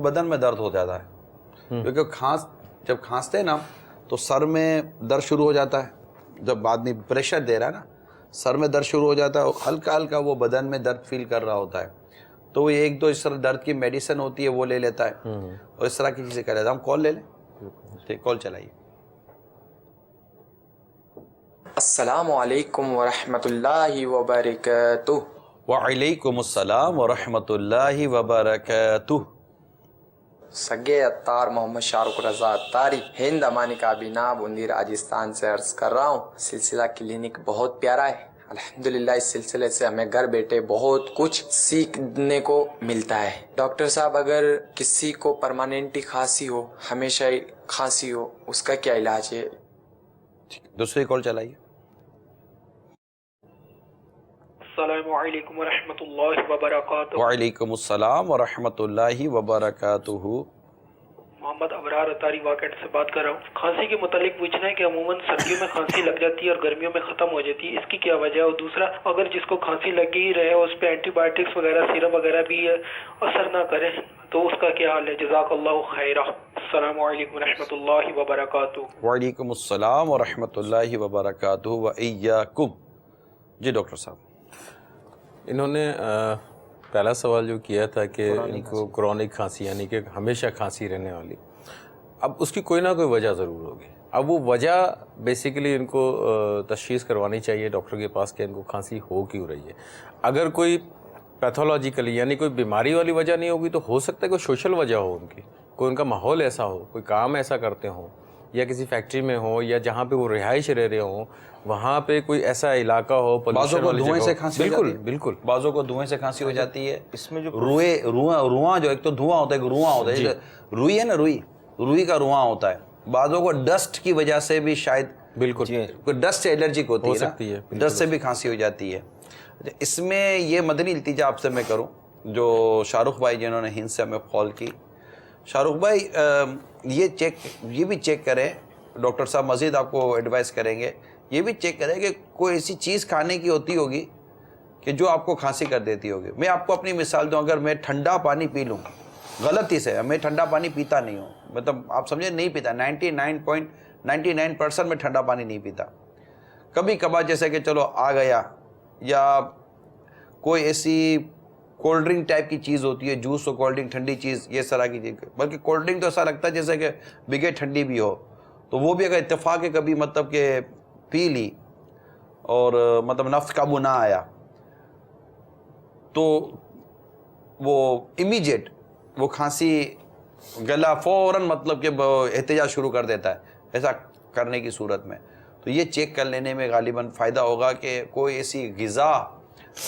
بدن میں درد ہو جاتا ہے، کیونکہ جب کھانستے ہیں نا تو سر میں درد شروع ہو جاتا ہے، جب آدمی پریشر دے رہا ہے نا سر میں درد شروع ہو جاتا ہے، ہلکا ہلکا وہ بدن میں درد فیل کر رہا ہوتا ہے، تو وہ ایک دو اس طرح درد کی میڈیسن ہوتی ہے وہ لے لیتا ہے اور اس طرح کی چیزیں کر لیتا ہے۔ ہم کال لے لیں، ٹھیک، کال چلائیے۔ السلام علیکم ورحمۃ اللہ وبرکاتہ۔ وعلیکم السلام ورحمۃ اللہ وبرکاتہ۔ سگے اتار محمد شاہ رخ رضا اتاری ہند امانی کابینہ بوندی راجستھان سے عرض کر رہا ہوں۔ سلسلہ کلینک بہت پیارا ہے، الحمدللہ اس سلسلے سے ہمیں گھر بیٹھے بہت کچھ سیکھنے کو ملتا ہے۔ ڈاکٹر صاحب، اگر کسی کو پرماننٹی کھانسی ہو، ہمیشہ کھانسی ہو، اس کا کیا علاج ہے؟ دوسری کال چلائیے۔ السلام علیکم ورحمۃ اللہ وبرکاتہ۔ وعلیکم السلام ورحمۃ اللہ وبرکاتہ۔ محمد ابرار اتاری واکٹ سے بات کر رہا ہوں۔ کھانسی کے متعلق پوچھنا ہے کہ عموماً سردیوں میں کھانسی لگ جاتی ہے اور گرمیوں میں ختم ہو جاتی ہے، اس کی کیا وجہ ہے؟ اور دوسرا، اگر جس کو کھانسی لگی ہی رہے اس پہ اینٹی بایوٹکس وغیرہ سیرپ وغیرہ بھی اثر نہ کرے تو اس کا کیا حال ہے؟ جزاک اللہ خیرہ۔ السلام علیکم ورحمۃ اللہ وبرکاتہ۔ وعلیکم السلام ورحمۃ اللہ وبرکاتہ وإیاکم۔ جی ڈاکٹر صاحب، انہوں نے پہلا سوال جو کیا تھا کہ ان کو کرونک کھانسی یعنی کہ ہمیشہ کھانسی رہنے والی، اب اس کی کوئی نہ کوئی وجہ ضرور ہوگی۔ اب وہ وجہ بیسیکلی ان کو تشخیص کروانی چاہیے ڈاکٹر کے پاس کہ ان کو کھانسی ہو کیوں رہی ہے۔ اگر کوئی پیتھولوجیکلی یعنی کوئی بیماری والی وجہ نہیں ہوگی تو ہو سکتا ہے کوئی سوشل وجہ ہو ان کی، کوئی ان کا ماحول ایسا ہو، کوئی کام ایسا کرتے ہوں یا کسی فیکٹری میں ہو یا جہاں پہ وہ رہائش رہ رہے ہوں وہاں پہ کوئی ایسا علاقہ ہو بعضوں کو دھوئیں سے کھانسی ہو جاتی ہے، بالکل بعضوں کو دھوئیں سے کھانسی ہو جاتی ہے۔ اس میں جو رواں جو ایک تو دھواں ہوتا ہے، ایک رواں ہوتا ہے، روئی ہے نا، روئی کا رواں ہوتا ہے۔ بعضوں کو ڈسٹ کی وجہ سے بھی شاید بالکل کوئی ڈسٹ سے الرجک ہوتی ہے، ڈسٹ سے بھی کھانسی ہو جاتی ہے۔ اس میں یہ مدنی التجا آپ سے میں کروں، جو شاہ رخ بھائی جنہوں نے ہند سے ہمیں کال کی، شاہ رخ بھائی یہ بھی چیک کریں، ڈاکٹر صاحب مزید آپ کو ایڈوائز کریں گے، یہ بھی چیک کریں کہ کوئی ایسی چیز کھانے کی ہوتی ہوگی کہ جو آپ کو کھانسی کر دیتی ہوگی۔ میں آپ کو اپنی مثال دوں، اگر میں ٹھنڈا پانی پی لوں غلطی سے، میں ٹھنڈا پانی پیتا نہیں ہوں، مطلب آپ سمجھیں نہیں پیتا، 99.99% میں ٹھنڈا پانی نہیں پیتا، کبھی کبھار جیسے کہ چلو آ گیا، یا کوئی ایسی کولڈ ڈرنک ٹائپ کی چیز ہوتی ہے، جوس ہو، کولڈ ڈرنک ٹھنڈی چیز، یہ طرح کی چیز، بلکہ کولڈ ڈرنک تو ایسا لگتا ہے جیسے کہ بگے ٹھنڈی بھی ہو، تو وہ بھی اگر اتفاق ہے کبھی مطلب کہ پی لی اور مطلب نفس قابو نہ آیا تو وہ امیجیٹ وہ کھانسی گلا فوراً مطلب کہ احتجاج شروع کر دیتا ہے ایسا کرنے کی صورت میں۔ تو یہ چیک کر لینے میں غالباً فائدہ ہوگا کہ کوئی ایسی غذا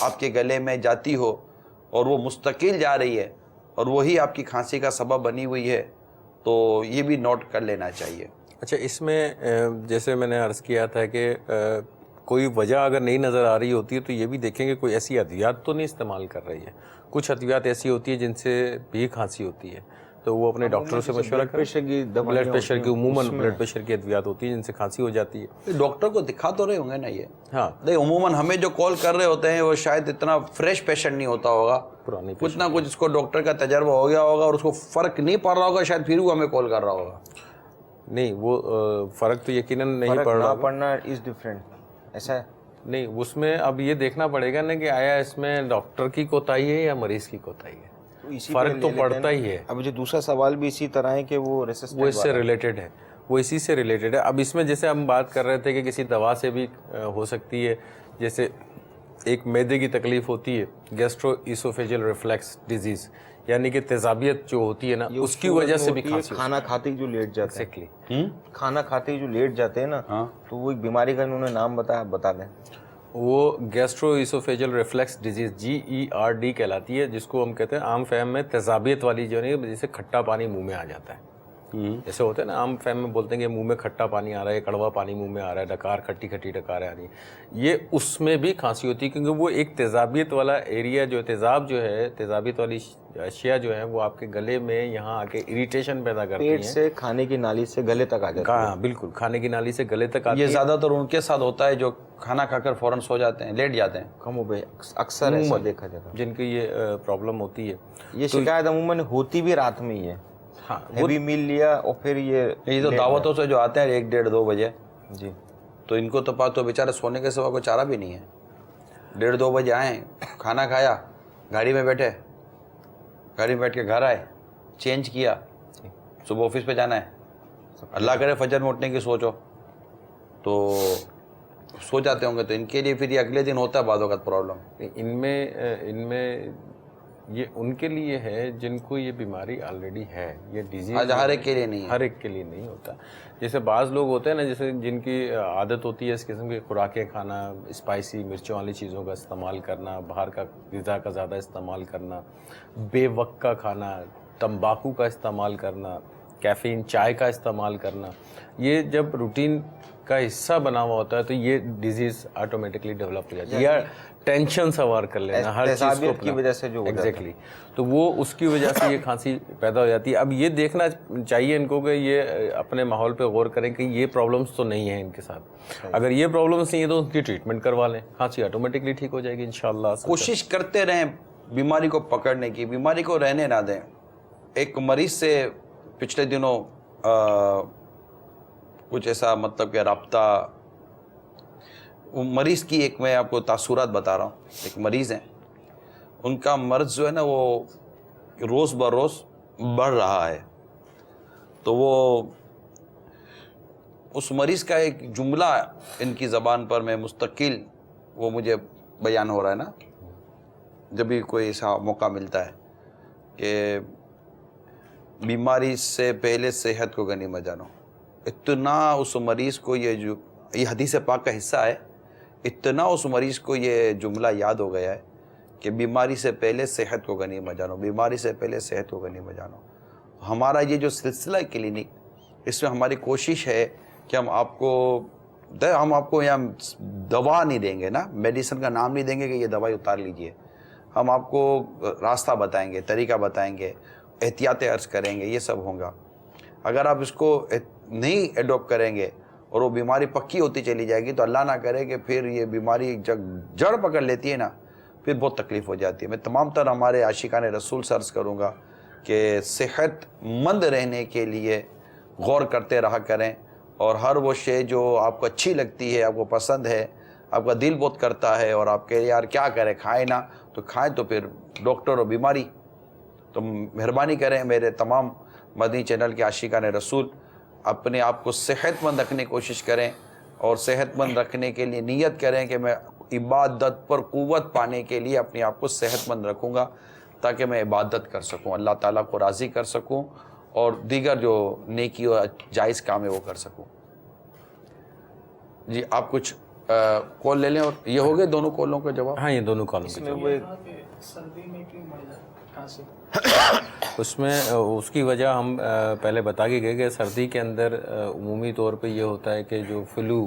آپ کے گلے میں جاتی ہو اور وہ مستقل جا رہی ہے اور وہی آپ کی کھانسی کا سبب بنی ہوئی ہے، تو یہ بھی نوٹ کر لینا چاہیے۔ اچھا، اس میں جیسے میں نے عرض کیا تھا کہ کوئی وجہ اگر نہیں نظر آ رہی ہوتی ہے تو یہ بھی دیکھیں کہ کوئی ایسی ادویات تو نہیں استعمال کر رہی ہے۔ کچھ ادویات ایسی ہوتی ہیں جن سے بھی کھانسی ہوتی ہے تو وہ اپنے ڈاکٹر سے مشورہ کریں۔ بلڈ پریشر کی عموماً بلڈ پریشر کی ادویات ہوتی ہیں جن سے کھانسی ہو جاتی ہے۔ ڈاکٹر کو دکھا تو رہے ہوں گے نا یہ؟ ہاں، عموماً ہمیں جو کال کر رہے ہوتے ہیں وہ شاید اتنا فریش پیشنٹ نہیں ہوتا ہوگا، پرانی کچھ نہ کچھ اس کو ڈاکٹر کا تجربہ ہو گیا ہوگا اور اس کو فرق نہیں پڑ رہا ہوگا، شاید پھر وہ ہمیں کال کر رہا ہوگا۔ نہیں، وہ فرق تو یقیناً نہیں پڑ رہا، پڑھنا از ڈفرینٹ، ایسا ہے نہیں، اس میں اب یہ دیکھنا پڑے گا نا کہ آیا اس میں ڈاکٹر کی کوتاہی ہے یا مریض کی کوتاہی ہے، فرق تو پڑتا ہی ہے۔ اب جو دوسرا سوال بھی اسی طرح ہے کہ وہ اس سے ریلیٹڈ ہے، وہ اسی سے ریلیٹڈ ہے۔ اب اس میں جیسے ہم بات کر رہے تھے کہ کسی دوا سے بھی ہو سکتی ہے، جیسے ایک معدے کی تکلیف ہوتی ہے، گیسٹرو ایسوفیجل ریفلیکس ڈیزیز، یعنی کہ تیزابیت جو ہوتی ہے نا، اس کی وجہ سے بھی کھانسی، کھانا کھاتے ہی جو لیٹ جاتے ہیں، کھانا کھاتے ہی جو لیٹ جاتے ہیں نا، تو وہ ایک بیماری کا انہوں نے نام بتایا، بتا دیں۔ وہ گیسٹرو ایسوفیجل ریفلیکس ڈیزیز GERD کہلاتی ہے، جس کو ہم کہتے ہیں عام فہم میں تیزابیت والی جو ہے جیسے کھٹا پانی منہ میں آ جاتا ہے، جیسے ہوتے ہیں نا عام فہم میں بولتے ہیں کہ منہ میں کھٹا پانی آ رہا ہے, کڑوا پانی منہ میں آ رہا ہے, ڈکار کھٹی کھٹی ڈکاریں آ رہی ہیں, یہ اس میں بھی کھانسی ہوتی ہے, کیونکہ وہ ایک تیزابیت والا ایریا جو تیزاب جو ہے, تیزابیت والی اشیاء جو ہیں وہ آپ کے گلے میں یہاں آ کے اریٹیشن پیدا کرتی ہیں, پیٹ سے کھانے کی نالی سے گلے تک آ جاتی ہے. ہاں بالکل, کھانے کی نالی سے گلے تک آتی یہ ہے. زیادہ تر ان کے ساتھ ہوتا ہے جو کھانا کھا کر فوراً سو جاتے ہیں, لیٹ جاتے ہیں. کم و بیش اکثر ایسا دیکھا جاتا ہے. جن کی یہ پرابلم ہوتی ہے. یہ شکایت عموماً ہوتی بھی رات میں ہی ہے. ہاں ہیوی میل لیا اور پھر یہ تو دعوتوں سے جو آتے ہیں 1 1:30 2 بجے, جی تو ان کو تو بیچارے سونے کے سوا کوئی چارہ بھی نہیں ہے. 1:30 2 بجے آئیں, کھانا کھایا, گاڑی میں بیٹھے, گاڑی میں بیٹھ کے گھر آئے, چینج کیا, صبح آفس پہ جانا ہے. اللہ کرے فجر میں اٹھنے کی سوچو تو سو جاتے ہوں گے, تو ان کے لیے پھر یہ اگلے دن ہوتا ہے بعض وقت پرابلم. ان میں یہ ان کے لیے ہے جن کو یہ بیماری آلریڈی ہے, یہ ڈیزیز ہر ایک کے لیے نہیں ہے. ہر ایک کے لیے نہیں ہوتا. جیسے بعض لوگ ہوتے ہیں نا, جیسے جن کی عادت ہوتی ہے اس قسم کی خوراکیں کھانا, اسپائسی مرچوں والی چیزوں کا استعمال کرنا, باہر کا غذا کا زیادہ استعمال کرنا, بے وقت کا کھانا, تمباکو کا استعمال کرنا, کیفین چائے کا استعمال کرنا, یہ جب روٹین کا حصہ بنا ہوا ہوتا ہے تو یہ ڈیزیز آٹومیٹکلی ڈیولپ ہو جاتی ہے. یا ٹینشن سوار کر لینا ہر چیز کو کی وجہ سے جو ایگزیکٹلی, تو وہ اس کی وجہ سے یہ کھانسی پیدا ہو جاتی ہے. اب یہ دیکھنا چاہیے ان کو کہ یہ اپنے ماحول پہ غور کریں کہ یہ پرابلمس تو نہیں ہیں ان کے ساتھ. اگر یہ پرابلمس نہیں ہیں تو ان کی ٹریٹمنٹ کروا لیں, کھانسی آٹومیٹکلی ٹھیک ہو جائے گی انشاءاللہ. کوشش کرتے رہیں بیماری کو پکڑنے کی, بیماری کو رہنے نہ دیں. ایک مریض سے پچھلے دنوں کچھ ایسا مطلب کہ رابطہ, وہ مریض کی ایک میں آپ کو تاثرات بتا رہا ہوں. ایک مریض ہیں, ان کا مرض جو ہے نا وہ روز بروز بڑھ رہا ہے. تو وہ اس مریض کا ایک جملہ ان کی زبان پر میں مستقل وہ مجھے بیان ہو رہا ہے نا, جب بھی کوئی ایسا موقع ملتا ہے کہ بیماری سے پہلے صحت کو غنیمت جانو. اتنا اس مریض کو یہ حدیث پاک کا حصہ ہے, اتنا اس مریض کو یہ جملہ یاد ہو گیا ہے کہ بیماری سے پہلے صحت کو غنیمت جانو, بیماری سے پہلے صحت کو غنیمت جانو. ہمارا یہ جو سلسلہ کلینک, اس میں ہماری کوشش ہے کہ ہم آپ کو یہاں دوا نہیں دیں گے نا, میڈیسن کا نام نہیں دیں گے کہ یہ دوائی اتار لیجئے. ہم آپ کو راستہ بتائیں گے, طریقہ بتائیں گے, احتیاطیں عرض کریں گے, یہ سب ہوگا. اگر آپ اس کو نہیں ایڈوپٹ کریں گے اور وہ بیماری پکی ہوتی چلی جائے گی تو اللہ نہ کرے کہ پھر یہ بیماری جڑ پکڑ لیتی ہے نا, پھر بہت تکلیف ہو جاتی ہے. میں تمام تر ہمارے عاشقان رسول سے عرض کروں گا کہ صحت مند رہنے کے لیے غور کرتے رہا کریں, اور ہر وہ شے جو آپ کو اچھی لگتی ہے, آپ کو پسند ہے, آپ کا دل بہت کرتا ہے اور آپ کہہ یار کیا کریں, کھائیں نا, تو کھائیں تو پھر ڈاکٹر اور بیماری. تو مہربانی کریں میرے تمام مدنی چینل کے عاشقان رسول, اپنے آپ کو صحت مند رکھنے کی کوشش کریں, اور صحت مند رکھنے کے لیے نیت کریں کہ میں عبادت پر قوت پانے کے لیے اپنے آپ کو صحت مند رکھوں گا تاکہ میں عبادت کر سکوں, اللہ تعالیٰ کو راضی کر سکوں, اور دیگر جو نیکی اور جائز کام ہے وہ کر سکوں. جی آپ کچھ کال لے لیں, اور یہ ہو گئے دونوں کالوں کا جواب. ہاں یہ دونوں کالوں کے جواب. سردی میں کیوں بڑھ جاتی کھانسی؟ اس میں اس کی وجہ ہم پہلے بتا کے گئے کہ سردی کے اندر عمومی طور پہ یہ ہوتا ہے کہ جو فلو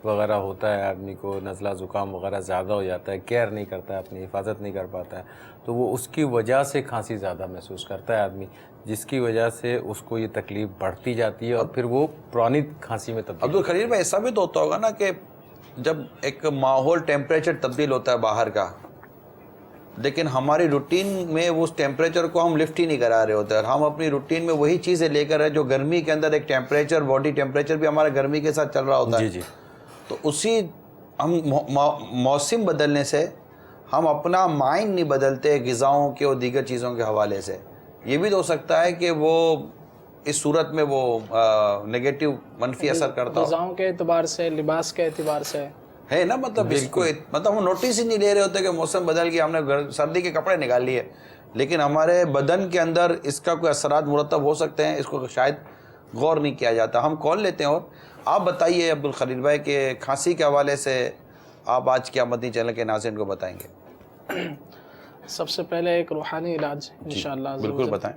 وغیرہ ہوتا ہے, آدمی کو نزلہ زکام وغیرہ زیادہ ہو جاتا ہے, کیئر نہیں کرتا ہے, اپنی حفاظت نہیں کر پاتا ہے, تو وہ اس کی وجہ سے کھانسی زیادہ محسوس کرتا ہے آدمی, جس کی وجہ سے اس کو یہ تکلیف بڑھتی جاتی ہے اور پھر وہ پرانی کھانسی میں تبدیل. عبدالخلیل بھائی ایسا بھی تو ہوتا ہوگا نا کہ جب ایک ماحول ٹیمپریچر تبدیل ہوتا ہے باہر کا, لیکن ہماری روٹین میں اس ٹیمپریچر کو ہم لفٹ ہی نہیں کرا رہے ہوتے, اور ہم اپنی روٹین میں وہی چیزیں لے کر ہے جو گرمی کے اندر ایک ٹیمپریچر, باڈی ٹیمپریچر بھی ہمارا گرمی کے ساتھ چل رہا ہوتا ہے. جی تو اسی ہم موسم بدلنے سے ہم اپنا مائنڈ نہیں بدلتے غذاؤں کے اور دیگر چیزوں کے حوالے سے. یہ بھی تو ہو سکتا ہے کہ وہ اس صورت میں وہ نگیٹو منفی اثر کرتا ہو, غذاؤں کے اعتبار سے, لباس کے اعتبار سے ہے نا. مطلب اس کو ہم نوٹس ہی نہیں لے رہے ہوتے کہ موسم بدل گیا, ہم نے سردی کے کپڑے نکال لیے, لیکن ہمارے بدن کے اندر اس کا کوئی اثرات مرتب ہو سکتے ہیں, اس کو شاید غور نہیں کیا جاتا. ہم کال لیتے ہیں. اور آپ بتائیے عبدالخلیل بھائی کہ کھانسی کے حوالے سے آپ آج کیا مدنی چینل کے ناظرین کو بتائیں گے؟ سب سے پہلے ایک روحانی علاج انشاءاللہ. بالکل بتائیں.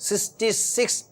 66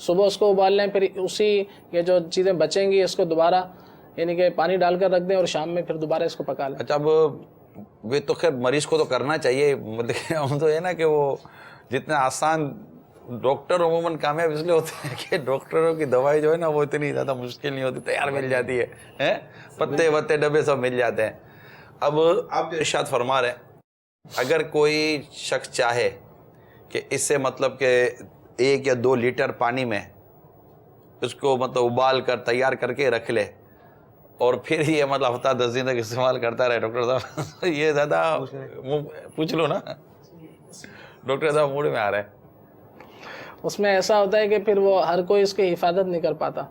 صبح اس کو ابال لیں, پھر اسی یہ جو چیزیں بچیں گی اس کو دوبارہ یعنی کہ پانی ڈال کر رکھ دیں اور شام میں پھر دوبارہ اس کو پکا لیں. اچھا اب وہ تو خیر مریض کو تو کرنا چاہیے, مطلب ہم تو ہے نا کہ وہ جتنا آسان ڈاکٹر عموماً کامیاب اس لیے ہوتے ہیں کہ ڈاکٹروں کی دوائی جو ہے نا وہ اتنی زیادہ مشکل نہیں ہوتی, تیار مل جاتی ہے, پتے وتے ڈبے سب مل جاتے ہیں. اب آپ جو ارشاد فرما رہے ہیں اگر کوئی شخص چاہے کہ اس سے مطلب کہ 1 یا 2 لیٹر پانی میں اس کو مطلب ابال کر تیار کر کے رکھ لے اور پھر یہ مطلب ہفتہ 10 دن تک استعمال کرتا رہے, ڈاکٹر صاحب یہ زیادہ پوچھ لو نا, ڈاکٹر صاحب موڈ میں آ رہا ہے. اس میں ایسا ہوتا ہے کہ پھر وہ ہر کوئی اس کی حفاظت نہیں کر پاتا.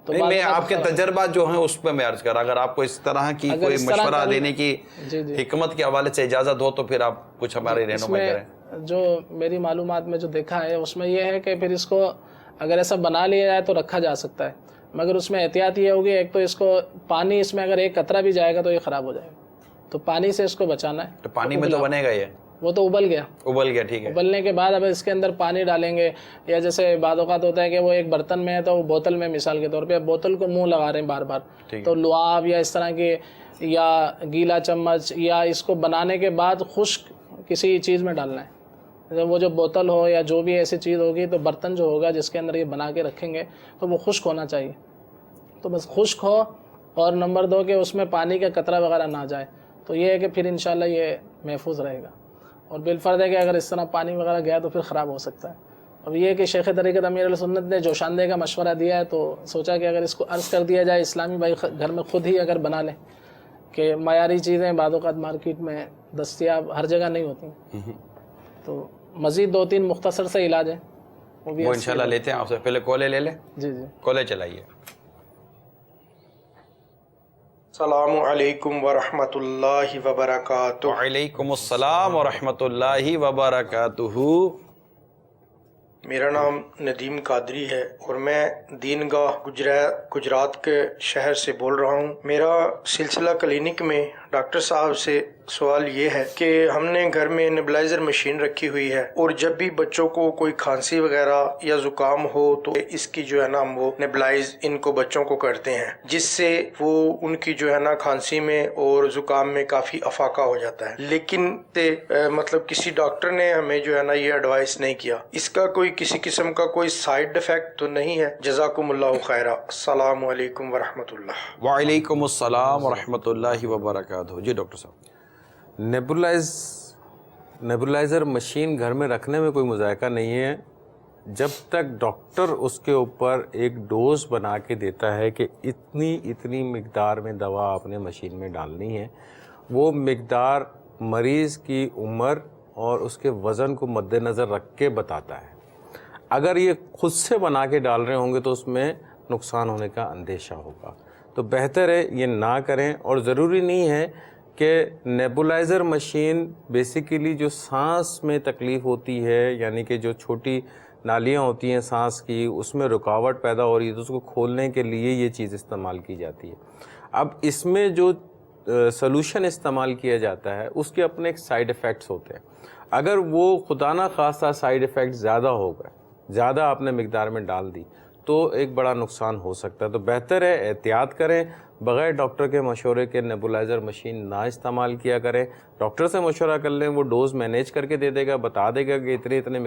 تو نہیں, میں آپ کے تجربات جو ہیں اس پہ میں عرض کر, اگر آپ کو اس طرح کی کوئی مشورہ لینے کی حکمت کے حوالے سے اجازت ہو تو پھر آپ کچھ ہماری رہنمائی کریں. جو میری معلومات میں جو دیکھا ہے اس میں یہ ہے کہ پھر اس کو اگر ایسا بنا لیا جائے تو رکھا جا سکتا ہے, مگر اس میں احتیاط یہ ہوگی ایک تو اس کو پانی اس میں اگر 1 قطرہ بھی جائے گا تو یہ خراب ہو جائے گا, تو پانی سے اس کو بچانا ہے. تو پانی میں تو بنے گا, یہ وہ تو ابل گیا, ٹھیک ہے. ابلنے کے بعد اب اس کے اندر پانی ڈالیں گے, یا جیسے بعض اوقات ہوتا ہے کہ وہ ایک برتن میں ہے تو وہ بوتل میں مثال کے طور پہ بوتل کو منہ لگا رہے ہیں بار بار, تو لعاب یا اس طرح کے یا گیلا چمچ یا اس کو بنانے کے بعد خشک کسی چیز میں ڈالنا ہے. وہ جو بوتل ہو یا جو بھی ایسی چیز ہوگی تو برتن جو ہوگا جس کے اندر یہ بنا کے رکھیں گے تو وہ خشک ہونا چاہیے, تو بس خشک ہو, اور نمبر 2 کہ اس میں پانی کا قطرہ وغیرہ نہ جائے, تو یہ ہے کہ پھر انشاءاللہ یہ محفوظ رہے گا. اور بالفرض ہے کہ اگر اس طرح پانی وغیرہ گیا تو پھر خراب ہو سکتا ہے. اب یہ کہ شیخ طریقت امیر علیہ سنت نے جوشاندہ کا مشورہ دیا ہے, تو سوچا کہ اگر اس کو عرض کر دیا جائے اسلامی بھائی گھر میں خود ہی اگر بنا لیں, کہ معیاری چیزیں بعض اوقات مارکیٹ میں دستیاب ہر جگہ نہیں ہوتی, تو مزید 2-3 مختصر سے علاج ہیں وہ انشاءاللہ لیتے ہیں. آپ سے پہلے کالے لے لیں. جی کالے چلائیے. السلام علیکم ورحمۃ اللہ وبرکاتہ. وعلیکم السلام ورحمۃ اللہ وبرکاتہ. میرا نام ندیم قادری ہے اور میں دین گاہ گجرات کے شہر سے بول رہا ہوں. میرا سلسلہ کلینک میں ڈاکٹر صاحب سے سوال یہ ہے کہ ہم نے گھر میں نیبلائزر مشین رکھی ہوئی ہے, اور جب بھی بچوں کو کوئی کھانسی وغیرہ یا زکام ہو تو اس کی جو ہے نا وہ نیبلائز ان کو بچوں کو کرتے ہیں, جس سے وہ ان کی جو ہے نا کھانسی میں اور زکام میں کافی افاقہ ہو جاتا ہے. لیکن مطلب کسی ڈاکٹر نے ہمیں جو ہے نا یہ ایڈوائس نہیں کیا. اس کا کوئی کسی قسم کا کوئی سائیڈ افیکٹ تو نہیں ہے؟ جزاکم اللہ خیرہ. السلام علیکم ورحمۃ اللہ. وعلیکم السلام ورحمۃ اللہ وبرکاتہ. جی ڈاکٹر صاحب. نیبولائزر مشین گھر میں رکھنے میں کوئی مذائقہ نہیں ہے جب تک ڈاکٹر اس کے اوپر ایک ڈوز بنا کے دیتا ہے کہ اتنی مقدار میں دوا آپ نے مشین میں ڈالنی ہے. وہ مقدار مریض کی عمر اور اس کے وزن کو مد نظر رکھ کے بتاتا ہے. اگر یہ خود سے بنا کے ڈال رہے ہوں گے تو اس میں نقصان ہونے کا اندیشہ ہوگا, تو بہتر ہے یہ نہ کریں. اور ضروری نہیں ہے کہ نیبولائزر مشین بیسیکلی جو سانس میں تکلیف ہوتی ہے, یعنی کہ جو چھوٹی نالیاں ہوتی ہیں سانس کی, اس میں رکاوٹ پیدا ہو رہی ہے تو اس کو کھولنے کے لیے یہ چیز استعمال کی جاتی ہے. اب اس میں جو سلوشن استعمال کیا جاتا ہے اس کے اپنے ایک سائیڈ ایفیکٹس ہوتے ہیں. اگر وہ خدا نہ خواستہ سائیڈ ایفیکٹ زیادہ ہو گئے, زیادہ آپ نے مقدار میں ڈال دی, تو ایک بڑا نقصان ہو سکتا ہے. تو بہتر ہے احتیاط کریں, بغیر ڈاکٹر کے مشورے کے نیبولائزر مشین نہ استعمال کیا کریں. ڈاکٹر سے مشورہ کر لیں, وہ ڈوز مینیج کر کے دے دے گا, بتا دے گا کہ اتنے